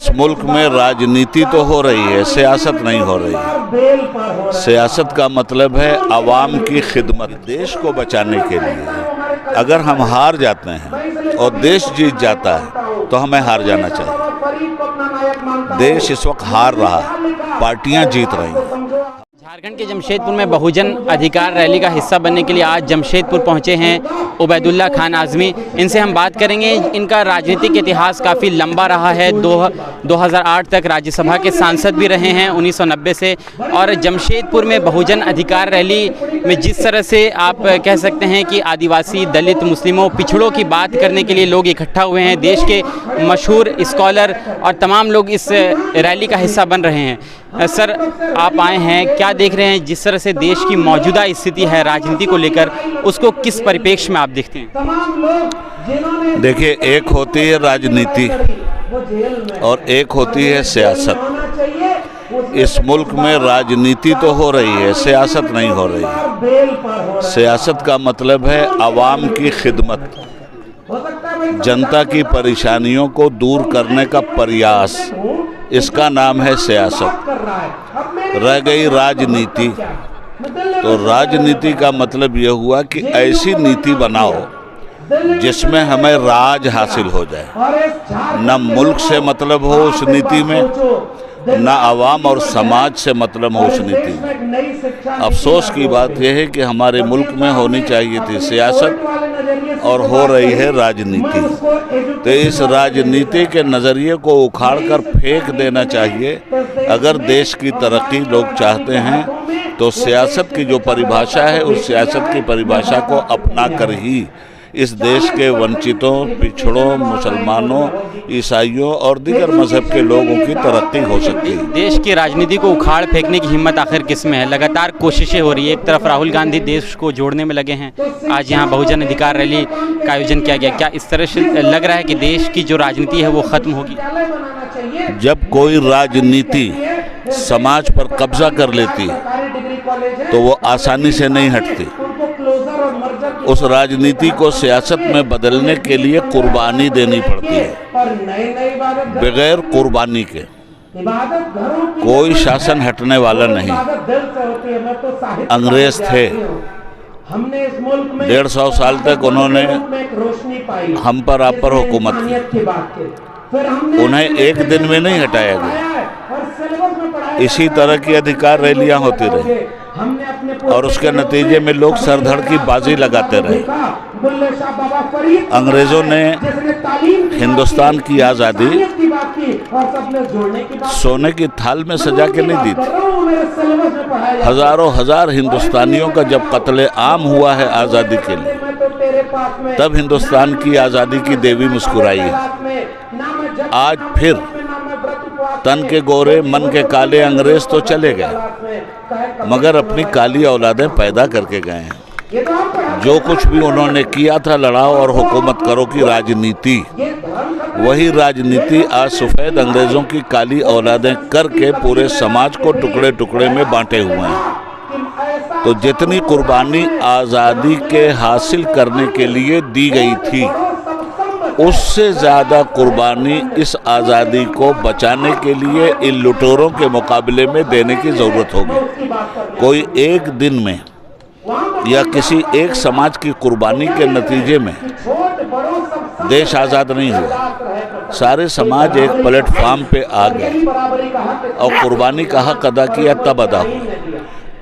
इस मुल्क में राजनीति तो हो रही है, सियासत नहीं हो रही है। सियासत का मतलब है आवाम की खिदमत। देश को बचाने के लिए अगर हम हार जाते हैं और देश जीत जाता है तो हमें हार जाना चाहिए। देश इस वक्त हार रहा है, पार्टियां जीत रही हैं। झारखंड के जमशेदपुर में बहुजन अधिकार रैली का हिस्सा बनने के लिए आज जमशेदपुर पहुंचे हैं उबैदुल्ला खान आज़मी। इनसे हम बात करेंगे। इनका राजनीतिक इतिहास काफ़ी लंबा रहा है। 2008 तक राज्यसभा के सांसद भी रहे हैं 1990 से। और जमशेदपुर में बहुजन अधिकार रैली में जिस तरह से आप कह सकते हैं कि आदिवासी, दलित, मुस्लिमों, पिछड़ों की बात करने के लिए लोग इकट्ठा हुए हैं। देश के मशहूर स्कॉलर और तमाम लोग इस रैली का हिस्सा बन रहे हैं। सर, आप आए हैं, क्या देख रहे हैं जिस तरह से देश की मौजूदा स्थिति है राजनीति को लेकर, उसको किस परिप्रेक्ष्य में आप देखते हैं? देखिए, एक होती है राजनीति और एक होती है सियासत। इस मुल्क में राजनीति तो हो रही है, सियासत नहीं हो रही है। सियासत का मतलब है आवाम की खिदमत, जनता की परेशानियों को दूर करने का प्रयास, इसका नाम है सियासत। रह गई राजनीति, तो राजनीति का मतलब यह हुआ कि ऐसी नीति बनाओ जिसमें हमें राज हासिल हो जाए। न मुल्क से मतलब हो उस नीति में, न आवाम और समाज से मतलब हो उस नीति में। अफसोस की बात यह है कि हमारे मुल्क में होनी चाहिए थी सियासत और हो रही है राजनीति। तो इस राजनीति के नज़रिए को उखाड़कर फेंक देना चाहिए। अगर देश की तरक्की लोग चाहते हैं तो सियासत की जो परिभाषा है उस सियासत की परिभाषा को अपना कर ही इस देश के वंचितों, पिछड़ों, मुसलमानों, ईसाइयों और दीगर मजहब के लोगों की तरक्की हो सकती है। देश की राजनीति को उखाड़ फेंकने की हिम्मत आखिर किस में है? लगातार कोशिशें हो रही है। एक तरफ राहुल गांधी देश को जोड़ने में लगे हैं, आज यहाँ बहुजन अधिकार रैली का आयोजन किया गया। क्या इस तरह से लग रहा है कि देश की जो राजनीति है वो खत्म होगी? जब कोई राजनीति समाज पर कब्जा कर लेती है तो वो आसानी से नहीं हटती। उस राजनीति को सियासत में बदलने के लिए कुर्बानी देनी पड़ती है। बगैर कुर्बानी के कोई शासन हटने वाला नहीं। अंग्रेज थे, 150 साल तक उन्होंने हम पर आप पर हुकूमत की, उन्हें एक दिन में नहीं हटाया गया। इसी तरह की अधिकार रैलियां होती रही और उसके नतीजे में लोग सरधड़ की बाजी लगाते रहे। अंग्रेजों ने हिंदुस्तान की आज़ादी सोने की थाल में सजा के नहीं दी थी। हजारों हजार हिंदुस्तानियों का जब कत्ले आम हुआ है आज़ादी के लिए, तब हिंदुस्तान की आज़ादी की देवी मुस्कुराई है। आज फिर तन के गोरे मन के काले अंग्रेज तो चले गए, मगर अपनी काली औलादें पैदा करके गए हैं। जो कुछ भी उन्होंने किया था लड़ाओ और हुकूमत करो की राजनीति, वही राजनीति आज सफ़ेद अंग्रेज़ों की काली औलादें करके पूरे समाज को टुकड़े टुकड़े में बांटे हुए हैं। तो जितनी कुर्बानी आज़ादी के हासिल करने के लिए दी गई थी, उससे ज़्यादा कुर्बानी इस आज़ादी को बचाने के लिए इन लुटेरों के मुकाबले में देने की ज़रूरत होगी। कोई एक दिन में या किसी एक समाज की कुर्बानी के नतीजे में देश आज़ाद नहीं हुआ। सारे समाज एक प्लेटफॉर्म पे आ गए और कुर्बानी का हक अदा किया, तब अदा हुआ।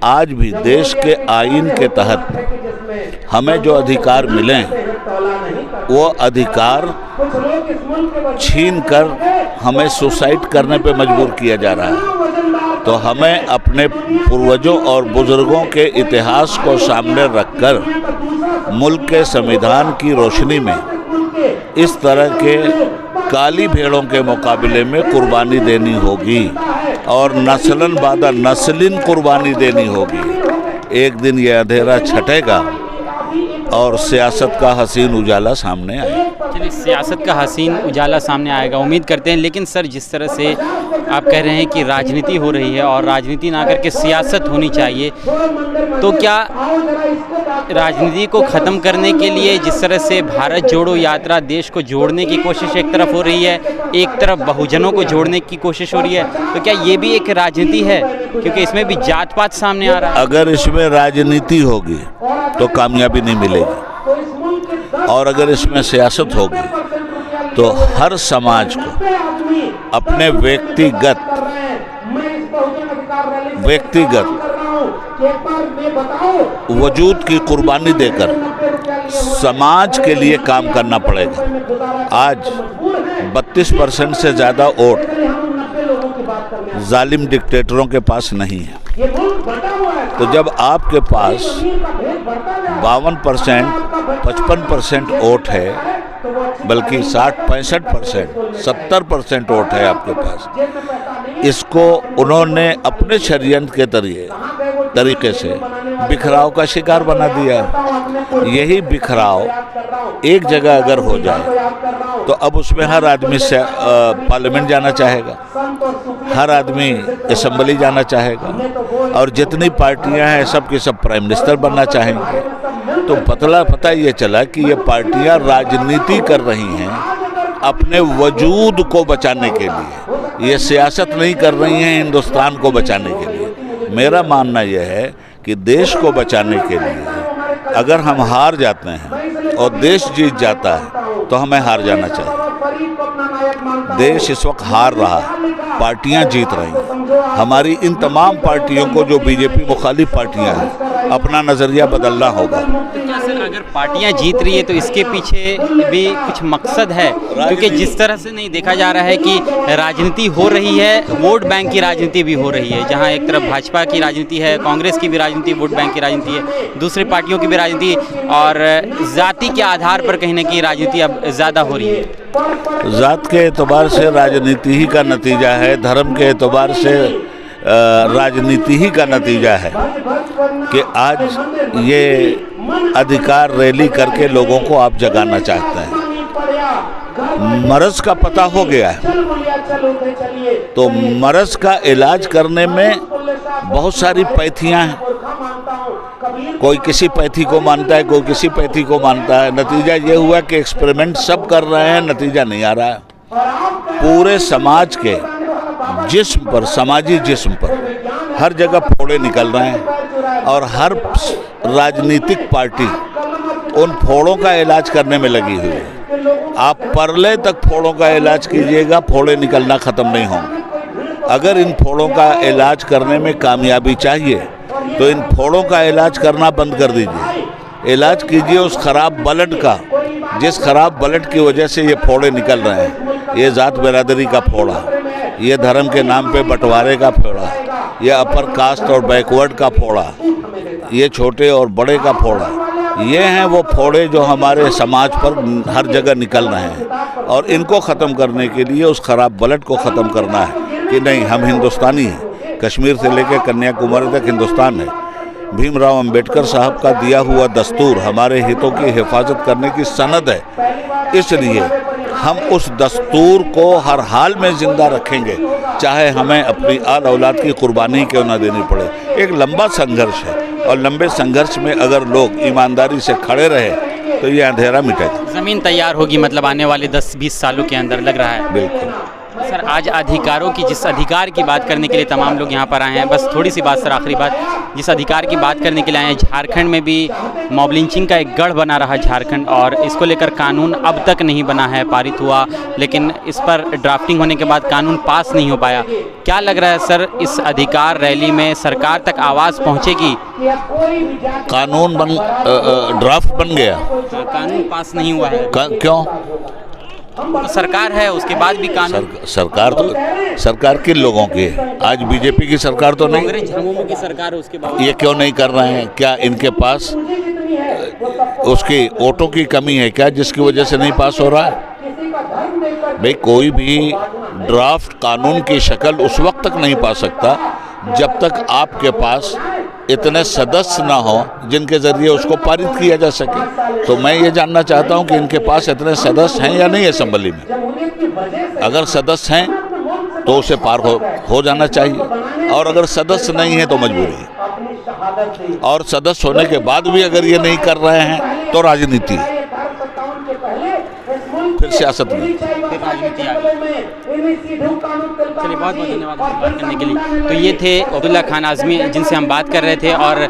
आज भी देश के आईन के तहत हमें जो अधिकार मिले वो अधिकार छीनकर हमें सुसाइड करने पे मजबूर किया जा रहा है। तो हमें अपने पूर्वजों और बुजुर्गों के इतिहास को सामने रखकर मुल्क के संविधान की रोशनी में इस तरह के काली भेड़ों के मुकाबले में कुर्बानी देनी होगी और नस्लन बादा नस्लिन कुर्बानी देनी होगी। एक दिन ये अंधेरा छटेगा और सियासत का हसीन उजाला सामने आएगा। चलिए, सियासत का हसीन उजाला सामने आएगा, उम्मीद करते हैं। लेकिन सर, जिस तरह से आप कह रहे हैं कि राजनीति हो रही है और राजनीति ना करके सियासत होनी चाहिए, तो क्या राजनीति को ख़त्म करने के लिए जिस तरह से भारत जोड़ो यात्रा देश को जोड़ने की कोशिश एक तरफ हो रही है, एक तरफ बहुजनों को जोड़ने की कोशिश हो रही है, तो क्या ये भी एक राजनीति है? क्योंकि इसमें भी जात पात सामने आ रहा है। अगर इसमें राजनीति होगी तो कामयाबी नहीं मिलेगी, और अगर इसमें सियासत होगी तो हर समाज को अपने व्यक्तिगत वजूद की कुर्बानी देकर समाज के लिए काम करना पड़ेगा। आज 32% से ज़्यादा वोट जालिम डिक्टेटरों के पास नहीं है। तो जब आपके पास 52%, 55% वोट है, बल्कि 60-65%, 70% वोट है आपके पास, इसको उन्होंने अपने षड्यंत्र के तरीके से बिखराव का शिकार बना दिया। यही बिखराव एक जगह अगर हो जाए तो अब उसमें हर आदमी से पार्लियामेंट जाना चाहेगा, हर आदमी असेंबली जाना चाहेगा, और जितनी पार्टियां हैं सब के सब प्राइम मिनिस्टर बनना चाहेंगे। तो पता ये चला कि ये पार्टियां राजनीति कर रही हैं अपने वजूद को बचाने के लिए, ये सियासत नहीं कर रही हैं हिंदुस्तान को बचाने के लिए। मेरा मानना यह है कि देश को बचाने के लिए अगर हम हार जाते हैं और देश जीत जाता है तो हमें हार जाना चाहिए। देश इस वक्त हार रहा है, पार्टियां जीत रही हैं। हमारी इन तमाम पार्टियों को, जो बीजेपी मुखालिफ पार्टियां हैं, अपना नज़रिया बदलना होगा। क्या सर, अगर पार्टियां जीत रही है तो इसके पीछे भी कुछ मकसद है? क्योंकि जिस तरह से नहीं देखा जा रहा है कि राजनीति हो रही है, वोट बैंक की राजनीति भी हो रही है, जहां एक तरफ भाजपा की राजनीति है, कांग्रेस की भी राजनीति, वोट बैंक की राजनीति है, दूसरी पार्टियों की भी राजनीति, और जाति के आधार पर कहीं ना कहीं राजनीति अब ज़्यादा हो रही है। जात के एतबार से राजनीति ही का नतीजा है, धर्म के एतबार से राजनीति ही का नतीजा है कि आज ये अधिकार रैली करके लोगों को आप जगाना चाहते हैं। मर्ज का पता हो गया है, तो मर्ज का इलाज करने में बहुत सारी पैथियां हैं। कोई किसी पैथी को मानता है, कोई किसी पैथी को मानता है। नतीजा ये हुआ कि एक्सपेरिमेंट सब कर रहे हैं, नतीजा नहीं आ रहा है। पूरे समाज के जिस्म पर, समाजी जिस्म पर हर जगह फोड़े निकल रहे हैं, और हर राजनीतिक पार्टी उन फोड़ों का इलाज करने में लगी हुई है। आप परले तक फोड़ों का इलाज कीजिएगा, फोड़े निकलना ख़त्म नहीं होंगे। अगर इन फोड़ों का इलाज करने में कामयाबी चाहिए तो इन फोड़ों का इलाज करना बंद कर दीजिए। इलाज कीजिए उस खराब ब्लड का, जिस खराब ब्लड की वजह से ये फोड़े निकल रहे हैं। ये ज़ात बिरादरी का फोड़ा, ये धर्म के नाम पे बंटवारे का फोड़ा, ये अपर कास्ट और बैकवर्ड का फोड़ा, ये छोटे और बड़े का फोड़ा, ये हैं वो फोड़े जो हमारे समाज पर हर जगह निकल रहे हैं। और इनको ख़त्म करने के लिए उस खराब ब्लड को ख़त्म करना है कि नहीं, हम हिंदुस्तानी हैं, कश्मीर से लेकर कन्याकुमारी तक हिंदुस्तान है। भीमराव अंबेडकर साहब का दिया हुआ दस्तूर हमारे हितों की हिफाजत करने की सनद है। इसलिए हम उस दस्तूर को हर हाल में जिंदा रखेंगे, चाहे हमें अपनी आल औलाद की कुर्बानी क्यों न देनी पड़े। एक लंबा संघर्ष है, और लंबे संघर्ष में अगर लोग ईमानदारी से खड़े रहे तो ये अंधेरा मिटेगा। ज़मीन तैयार होगी, मतलब आने वाले 10-20 सालों के अंदर, लग रहा है। बिल्कुल सर, आज अधिकारों की, जिस अधिकार की बात करने के लिए तमाम लोग यहाँ पर आए हैं, बस थोड़ी सी बात सर, आखिरी बात, जिस अधिकार की बात करने के लिए आए हैं, झारखंड में भी मॉब लिंचिंग का एक गढ़ बना रहा झारखंड, और इसको लेकर कानून अब तक नहीं बना है, पारित हुआ, लेकिन इस पर ड्राफ्टिंग होने के बाद कानून पास नहीं हो पाया। क्या लग रहा है सर, इस अधिकार रैली में सरकार तक आवाज़ पहुँचेगी? कानून ड्राफ्ट बन गया, कानून पास नहीं हुआ है। क्यों? तो सरकार है, उसके बाद भी कानून। सरकार किन लोगों की है? आज बीजेपी की सरकार तो नहीं, कांग्रेस झामुमो की सरकार है, उसके बाद ये क्यों नहीं कर रहे हैं? क्या इनके पास उसकी वोटों की कमी है क्या, जिसकी वजह से नहीं पास हो रहा है? भाई, कोई भी ड्राफ्ट कानून की शक्ल उस वक्त तक नहीं पा सकता जब तक आपके पास इतने सदस्य ना हो जिनके ज़रिए उसको पारित किया जा सके। तो मैं ये जानना चाहता हूँ कि इनके पास इतने सदस्य हैं या नहीं असेंबली में। अगर सदस्य हैं तो उसे पार हो जाना चाहिए, और अगर सदस्य नहीं है तो मजबूरी है। और सदस्य होने के बाद भी अगर ये नहीं कर रहे हैं तो राजनीति है, फिर सियासत नहीं। चलिए, बहुत बहुत धन्यवाद बात करने के लिए। तो ये थे उबैदुल्ला खान आज़मी जिनसे हम बात कर रहे थे, और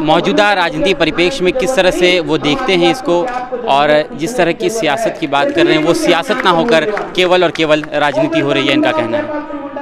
मौजूदा राजनीतिक परिप्रेक्ष्य में किस तरह से वो देखते हैं इसको, और जिस तरह की सियासत की बात कर रहे हैं वो सियासत ना होकर केवल और केवल राजनीति हो रही है, इनका कहना है।